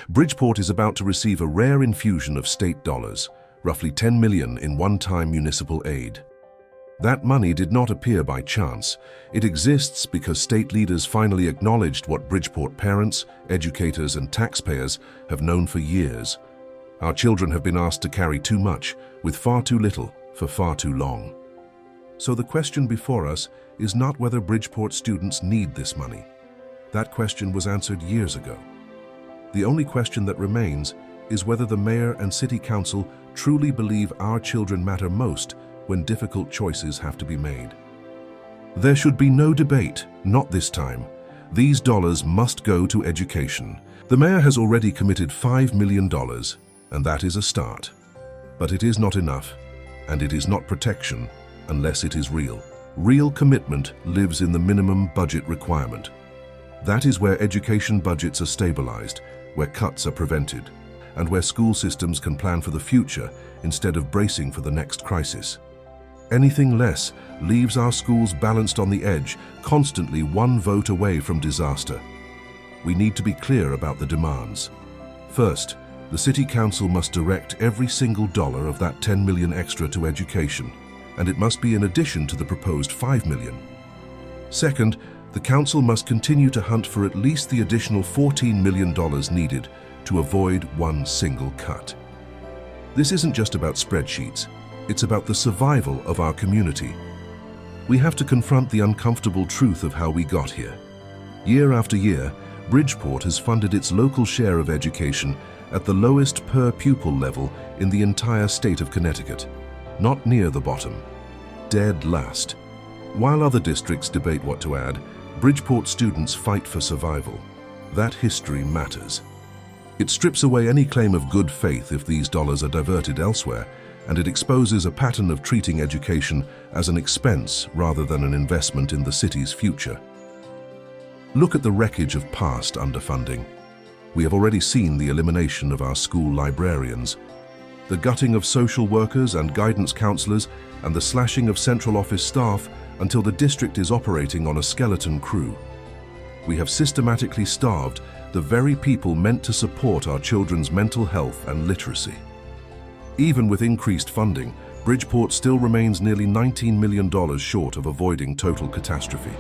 Bridgeport is about to receive a rare infusion of state dollars, roughly 10 million in one-time municipal aid. That money did not appear by chance. It exists because state leaders finally acknowledged what Bridgeport parents, educators, and taxpayers have known for years. Our children have been asked to carry too much, with far too little, for far too long. So the question before us is not whether Bridgeport students need this money. That question was answered years ago. The only question that remains is whether the mayor and city council truly believe our children matter most when difficult choices have to be made. There should be no debate, not this time. These dollars must go to education. The mayor has already committed $5 million, and that is a start. But it is not enough, and it is not protection unless it is real. Real commitment lives in the minimum budget requirement. That is where education budgets are stabilized, where cuts are prevented, and where school systems can plan for the future instead of bracing for the next crisis. Anything less leaves our schools balanced on the edge, constantly one vote away from disaster. We need to be clear about the demands. First, the City Council must direct every single dollar of that 10 million extra to education, and it must be in addition to the proposed 5 million. Second, the Council must continue to hunt for at least the additional $14 million needed to avoid one single cut. This isn't just about spreadsheets, it's about the survival of our community. We have to confront the uncomfortable truth of how we got here. Year after year, Bridgeport has funded its local share of education at the lowest per-pupil level in the entire state of Connecticut. Not near the bottom, dead last. While other districts debate what to add, Bridgeport students fight for survival. That history matters. It strips away any claim of good faith if these dollars are diverted elsewhere, and it exposes a pattern of treating education as an expense rather than an investment in the city's future. Look at the wreckage of past underfunding. We have already seen the elimination of our school librarians, the gutting of social workers and guidance counselors, and the slashing of central office staff until the district is operating on a skeleton crew. We have systematically starved the very people meant to support our children's mental health and literacy. Even with increased funding, Bridgeport still remains nearly $19 million short of avoiding total catastrophe.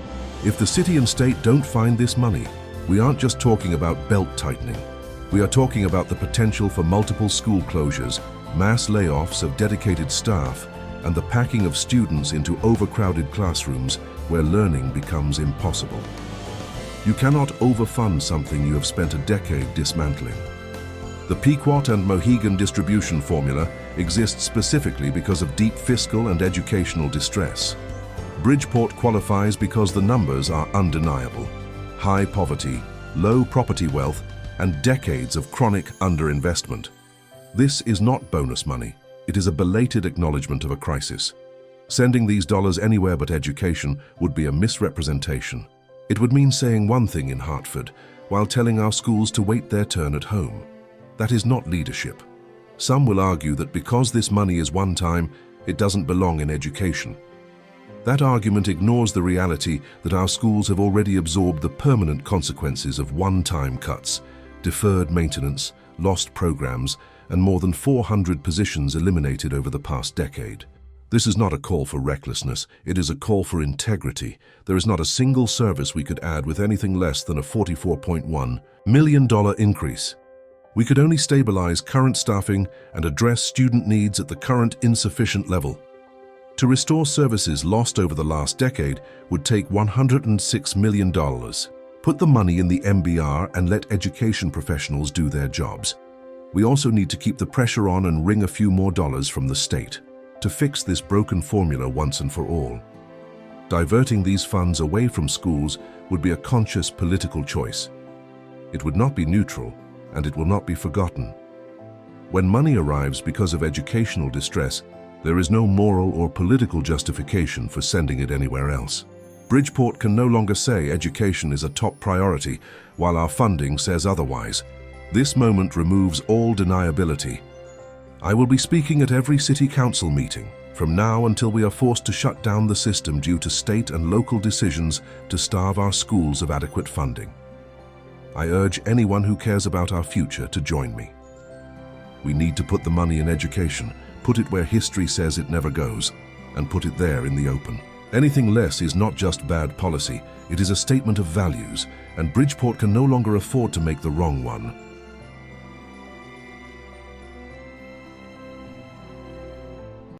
If the city and state don't find this money, we aren't just talking about belt tightening. We are talking about the potential for multiple school closures, mass layoffs of dedicated staff, and the packing of students into overcrowded classrooms where learning becomes impossible. You cannot overfund something you have spent a decade dismantling. The Pequot and Mohegan distribution formula exists specifically because of deep fiscal and educational distress. Bridgeport qualifies because the numbers are undeniable. High poverty, low property wealth, and decades of chronic underinvestment. This is not bonus money. It is a belated acknowledgement of a crisis. Sending these dollars anywhere but education would be a misrepresentation. It would mean saying one thing in Hartford while telling our schools to wait their turn at home. That is not leadership. Some will argue that because this money is one-time, it doesn't belong in education. That argument ignores the reality that our schools have already absorbed the permanent consequences of one-time cuts, deferred maintenance, lost programs, and more than 400 positions eliminated over the past decade. This is not a call for recklessness, it is a call for integrity. There is not a single service we could add with anything less than a $44.1 million increase. We could only stabilize current staffing and address student needs at the current insufficient level. To restore services lost over the last decade would take $106 million. Put the money in the MBR and let education professionals do their jobs. We also need to keep the pressure on and wring a few more dollars from the state to fix this broken formula once and for all. Diverting these funds away from schools would be a conscious political choice. It would not be neutral, and it will not be forgotten. When money arrives because of educational distress, there is no moral or political justification for sending it anywhere else. Bridgeport can no longer say education is a top priority while our funding says otherwise. This moment removes all deniability. I will be speaking at every city council meeting, from now until we are forced to shut down the system due to state and local decisions to starve our schools of adequate funding. I urge anyone who cares about our future to join me. We need to put the money in education, put it where history says it never goes, and put it there in the open. Anything less is not just bad policy, it is a statement of values, and Bridgeport can no longer afford to make the wrong one.